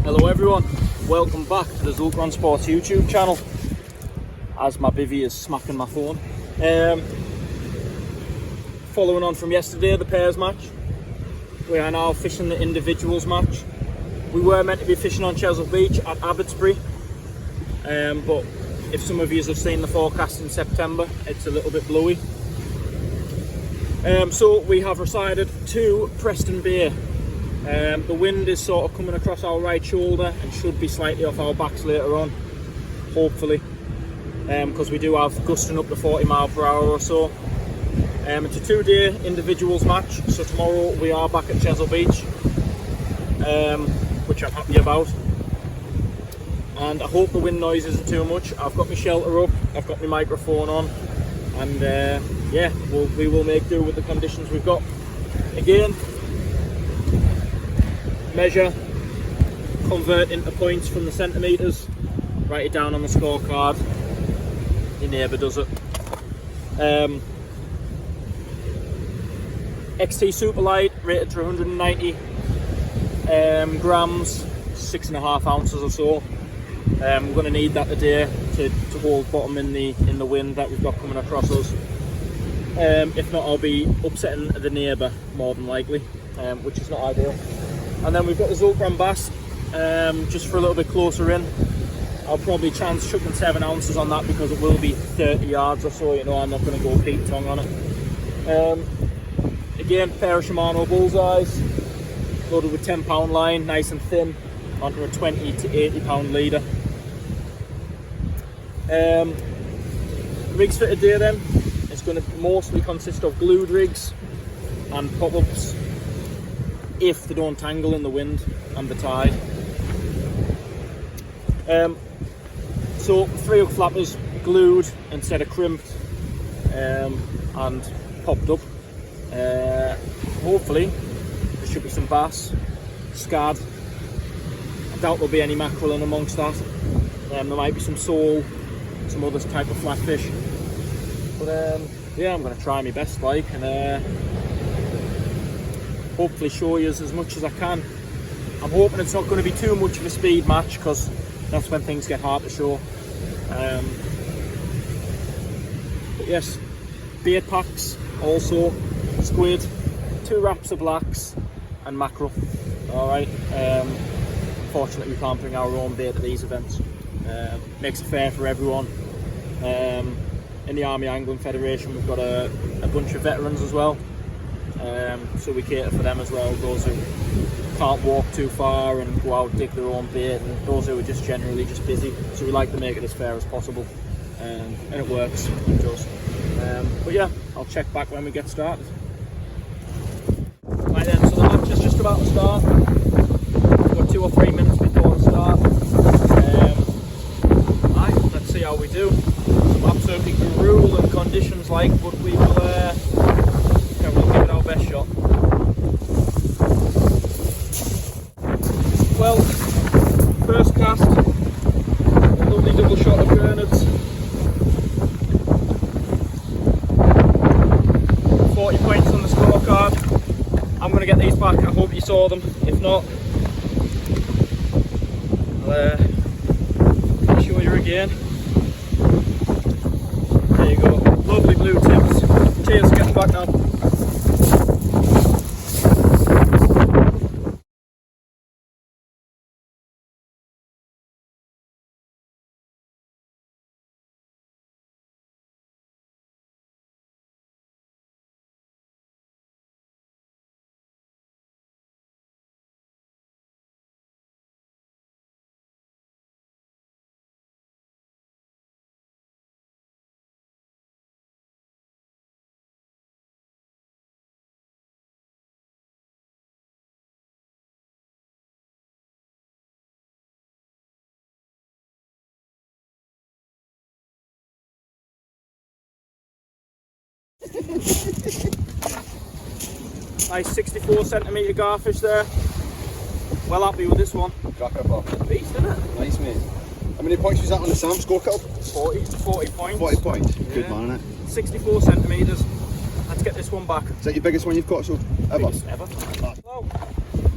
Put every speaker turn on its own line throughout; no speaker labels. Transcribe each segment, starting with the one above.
Hello everyone, welcome back to the Gurnards Sports YouTube channel. As my bivvy is smacking my phone. Following on from yesterday, the pairs match, we are now fishing the individuals match. We were meant to be fishing on Chesil Beach at Abbotsbury, but if some of you have seen the forecast in September, it's a little bit blowy. So we have decided to Preston Bay. The wind is sort of coming across our right shoulder and should be slightly off our backs later on, hopefully, because we do have gusting up to 40 miles per hour or so. It's a 2-day individuals match, so tomorrow we are back at Chesil Beach, which I'm happy about. And I hope the wind noise isn't too much. I've got my shelter up, I've got my microphone on, and yeah, we will make do with the conditions we've got. Again, measure, convert into points from the centimetres, write it down on the scorecard. Your neighbour does it. XT Super Light, rated to 190 grams, 6.5 ounces or so. We're going to need that today to hold bottom in the wind that we've got coming across us. If not, I'll be upsetting the neighbour more than likely, which is not ideal. And then we've got the Zolkran bass, just for a little bit closer in. I'll probably chance chucking 7 ounces on that because it will be 30 yards or so. You know, I'm not going to go Pete tongue on it. Again, pair of Shimano bullseyes, loaded with 10-pound line, nice and thin, onto a 20 to 80-pound leader. Rigs for today then, it's going to mostly consist of glued rigs and pop-ups, if they don't tangle in the wind and the tide. So 3 hook flappers, glued instead of crimped, and popped up. Hopefully there should be some bass, scad. I doubt there'll be any mackerel in amongst that. There might be some sole, some other type of flatfish. But yeah, I'm going to try my best, like, and hopefully show you as much as I can. I'm hoping it's not going to be too much of a speed match, because that's when things get hard to show. But yes, bait packs also, squid, 2 wraps of blacks and mackerel. Alright, unfortunately we can't bring our own bait to these events. Makes it fair for everyone. In the Army Angling Federation we've got a bunch of veterans as well. So we cater for them as well, those who can't walk too far and go out and dig their own bait, and those who are just generally just busy. So we like to make it as fair as possible, and it works, it does. But yeah, I'll check back when we get started. Right then, so the match is just about to start. We've got 2 or 3 minutes before the start. Right, let's see how we do. Some absolutely grueling conditions, like, but we will we'll give it our best shot. Well, first cast, a lovely double shot of gurnards. 40 points on the scorecard. I'm going to get these back, I hope you saw them. If not, I'll show you again. There you go, lovely blue tips. Cheers, getting back now. Nice 64 centimetre garfish there. Well happy with this one.
Cracker pop.
Beast, isn't it?
Nice, mate. How many points was that on the Sam scorecard?
40 points.
40 points.
Yeah.
Good man, isn't it?
64 centimetres. Let's get this one back.
Is that your biggest one you've caught so ever?
Biggest ever. Well,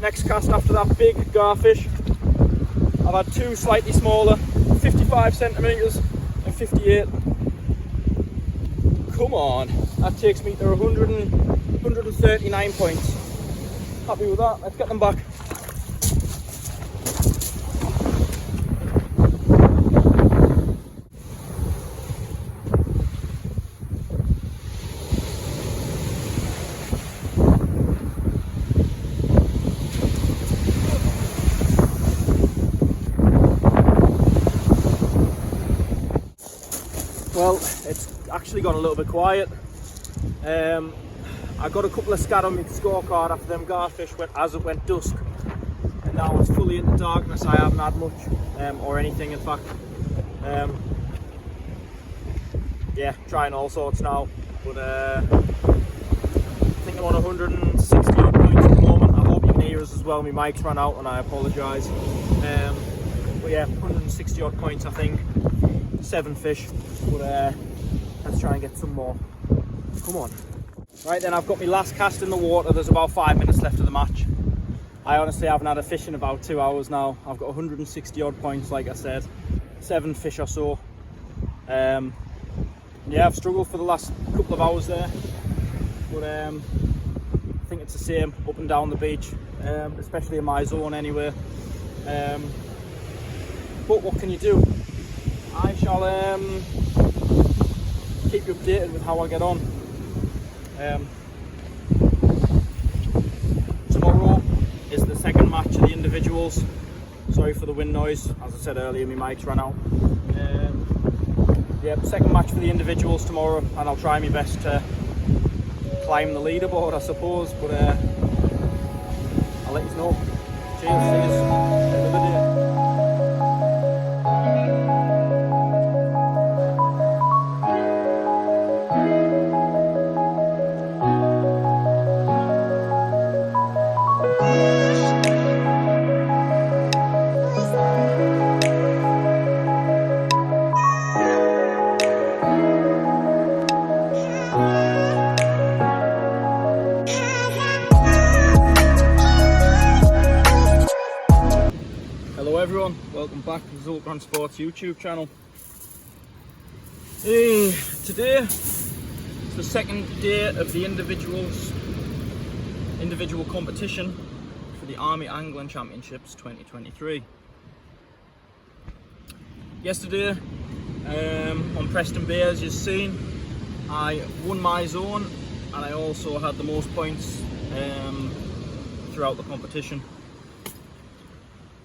next cast after that big garfish. I've had two slightly smaller, 55 centimetres and 58. Come on, that takes me to 139 points. Happy with that, let's get them back. Well, it's actually got a little bit quiet. I got a couple of scat on my scorecard after them garfish as it went dusk, and now it's fully into darkness. I haven't had much or anything, in fact. Yeah, trying all sorts now, but I think I'm on 160 odd points at the moment. I hope you can hear us as well. My mic's ran out and I apologise. But yeah, 160 odd points I think. 7 fish, but let's try and get some more. Come on. Right then, I've got my last cast in the water. There's about 5 minutes left of the match. I honestly haven't had a fish in about 2 hours now. I've got 160 odd points, like I said, 7 fish or so. Yeah, I've struggled for the last couple of hours there, but I think it's the same up and down the beach, especially in my zone anyway. But what can you do? I shall keep you updated with how I get on. Tomorrow is the second match of the individuals. Sorry for the wind noise, as I said earlier, my mic's ran out. Yeah, second match for the individuals tomorrow, and I'll try my best to climb the leaderboard, I suppose, but I'll let you know. Cheers, see you another day. Hello everyone, welcome back to the Zoltan Sports YouTube channel. Today is the second day of the individual competition for the Army Angling Championships 2023. Yesterday on Preston Bay, as you've seen, I won my zone and I also had the most points throughout the competition.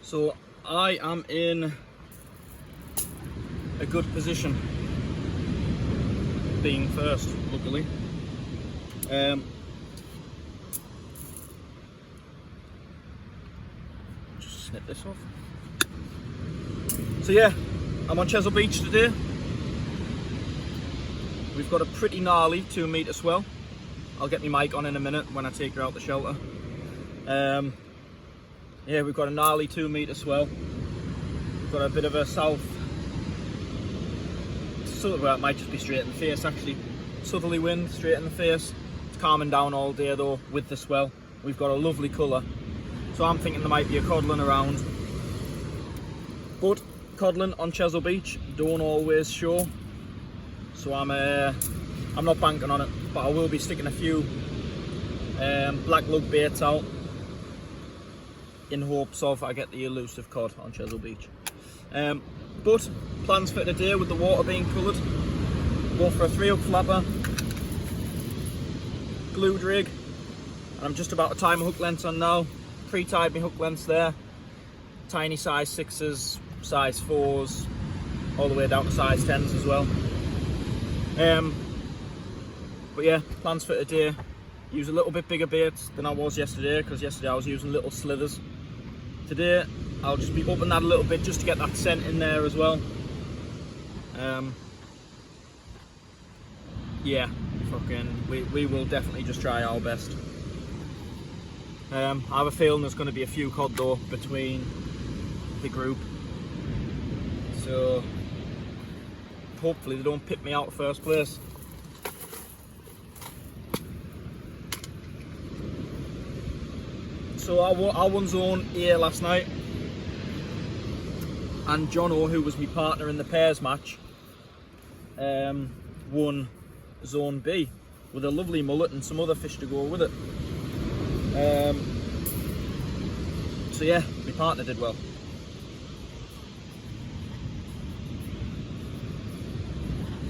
So I am in a good position, being first, luckily. Just snip this off. So yeah, I'm on Chesil Beach today. We've got a pretty gnarly 2 metre swell. I'll get my mic on in a minute when I take her out the shelter. Yeah, we've got a gnarly 2 metre swell. We've got a bit of a south, well, it might just be straight in the face actually. Southerly wind, straight in the face. It's calming down all day though with the swell. We've got a lovely colour. So I'm thinking there might be a codlin around. But codlin on Chesil Beach don't always show. So I'm not banking on it, but I will be sticking a few black lug baits out in hopes of I get the elusive cod on Chesil Beach. But plans for today, with the water being coloured, go for a 3-hook flapper, glued rig, and I'm just about to tie my hook lengths on now. Pre-tied my hook lengths there, tiny size 6s, size 4s, all the way down to size 10s as well. But yeah, plans for today, use a little bit bigger baits than I was yesterday, because yesterday I was using little slithers. Today I'll just be upping that a little bit just to get that scent in there as well. Yeah, we will definitely just try our best. I have a feeling there's going to be a few cod though between the group, so hopefully they don't pip me out first place. So I won zone A last night. and Jono, who was my partner in the pairs match, won Zone B with a lovely mullet and some other fish to go with it. So yeah, my partner did well.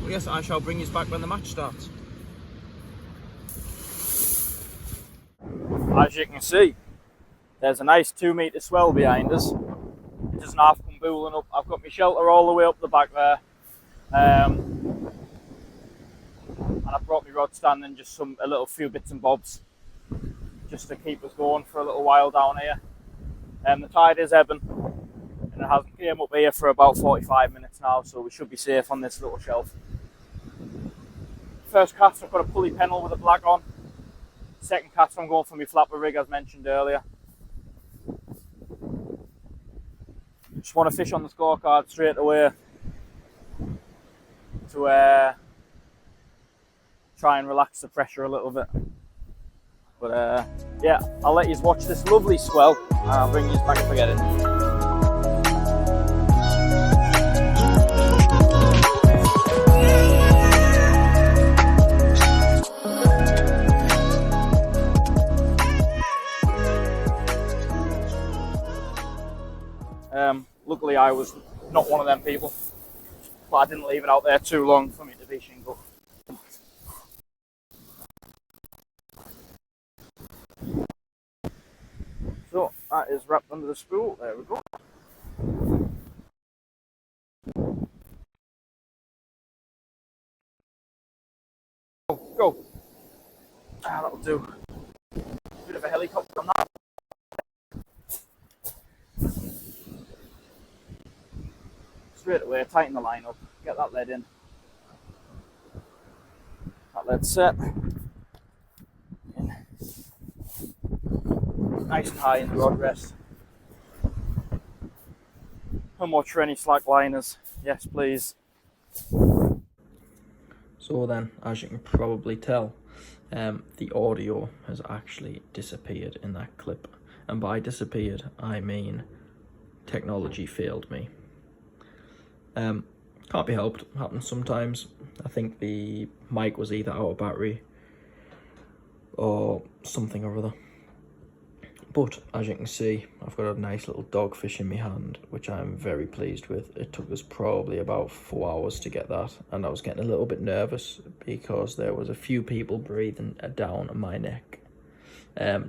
Well, yes, I shall bring you back when the match starts. As you can see, there's a nice 2 metre swell behind us. It doesn't have to come booling up. I've got my shelter all the way up the back there. And I've brought my rod stand and just a little few bits and bobs just to keep us going for a little while down here. The tide is ebbing and it hasn't came up here for about 45 minutes now, so we should be safe on this little shelf. First cast, I've got a pulley pennel with a black on. Second cast, I'm going for my flapper rig as mentioned earlier. Just want to fish on the scorecard straight away to try and relax the pressure a little bit. But yeah, I'll let you watch this lovely swell and I'll bring you back if I get it. Luckily I was not one of them people, but I didn't leave it out there too long for me to be shingle. So that is wrapped under the spool, there we go. Go. That'll do. Bit of a helicopter on that. Straight away, tighten the line up, get that lead in. That lead set. Nice and high in the rod rest. How much for any slack liners? Yes, please. So then, as you can probably tell, the audio has actually disappeared in that clip. And by disappeared, I mean technology failed me. Can't be helped, happens sometimes. I think the mic was either out of battery or something or other. But as you can see, I've got a nice little dogfish in my hand, which I'm very pleased with. It took us probably about 4 hours to get that, and I was getting a little bit nervous because there was a few people breathing down my neck.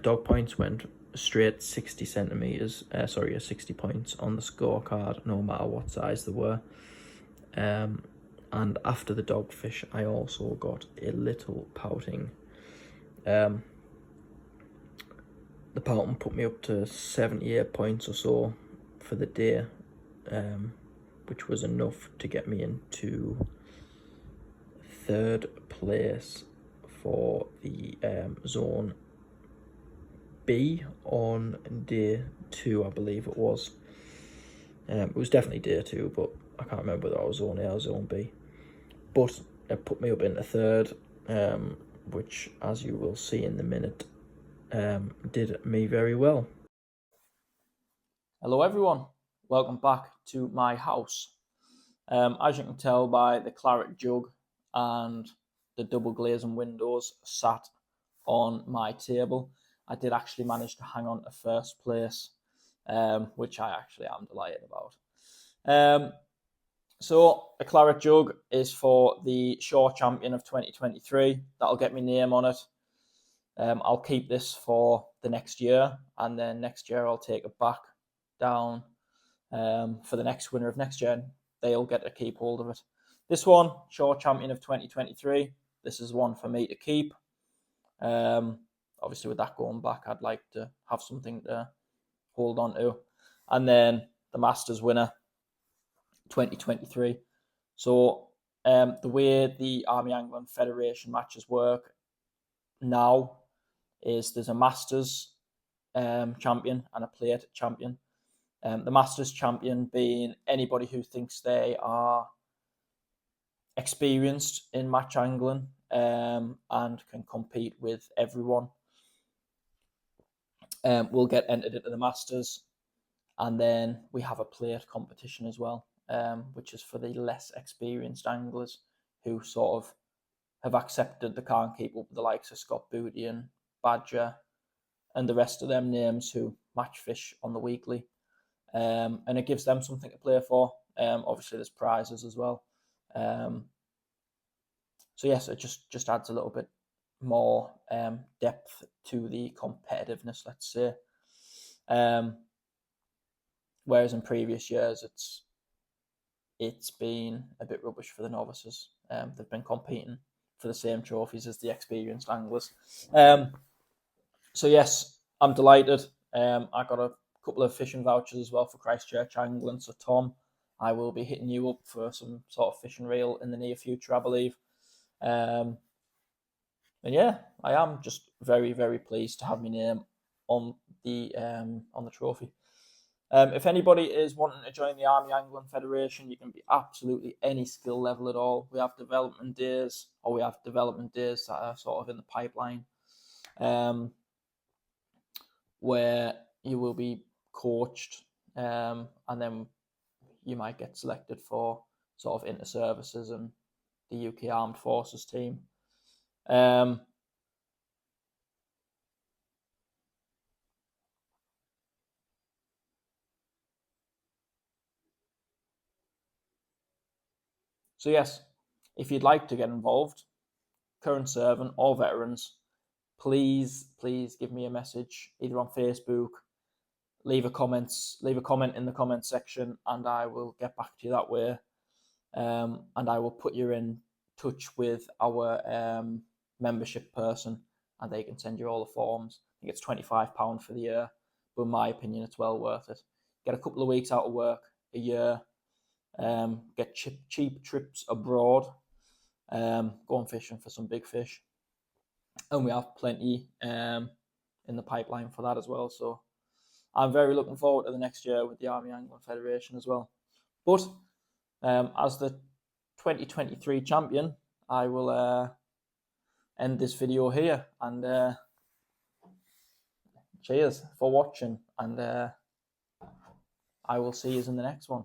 Dog points went straight 60 centimeters, 60 points on the scorecard, no matter what size they were. And after the dogfish, I also got a little pouting. The pouting put me up to 78 points or so for the day, which was enough to get me into 3rd place for the Zone B on day 2, I believe it was. It was definitely day 2, but I can't remember whether I was Zone A or Zone B. But it put me up into 3rd, which, as you will see in a minute, did me very well. Hello everyone, welcome back to my house. As you can tell by the claret jug and the double glazing windows sat on my table, I did actually manage to hang on to 1st place, which I actually am delighted about. So a claret jug is for the Shore Champion of 2023. That'll get my name on it. I'll keep this for the next year, and then next year I'll take it back down for the next winner of next year. They'll get to keep hold of it. This one, Shore Champion of 2023, this is one for me to keep. Obviously with that going back, I'd like to have something to hold on to. And then the Masters winner, 2023. So the way the Army Angling Federation matches work now is there's a Masters champion and a plate champion. The Masters champion being anybody who thinks they are experienced in match angling and can compete with everyone will get entered into the Masters. And then we have a plate competition as well, which is for the less experienced anglers who sort of have accepted they can't keep up with the likes of Scott Booty and Badger and the rest of them names who match fish on the weekly. And it gives them something to play for. Obviously, there's prizes as well. So yes, it just adds a little bit more depth to the competitiveness, let's say. Whereas in previous years, it's been a bit rubbish for the novices. They've been competing for the same trophies as the experienced anglers. So yes, I'm delighted. I got a couple of fishing vouchers as well for Christchurch Angling. So Tom, I will be hitting you up for some sort of fishing reel in the near future, I believe. And yeah, I am just very, very pleased to have my name on the trophy. If anybody is wanting to join the Army Angling Federation, you can be absolutely any skill level at all. We have development days, or we have development days that are sort of in the pipeline, where you will be coached, and then you might get selected for sort of inter-services and the UK Armed Forces team. So yes, if you'd like to get involved, current servant or veterans, please give me a message either on Facebook, leave a comment in the comment section, and I will get back to you that way. And I will put you in touch with our membership person, and they can send you all the forms. I think it's £25 for the year, but in my opinion, it's well worth it. Get a couple of weeks out of work a year, get cheap trips abroad, going fishing for some big fish, and we have plenty in the pipeline for that as well. So I'm very looking forward to the next year with the Army Angling Federation as well. But as the 2023 champion, I will end this video here, and cheers for watching, and I will see you in the next one.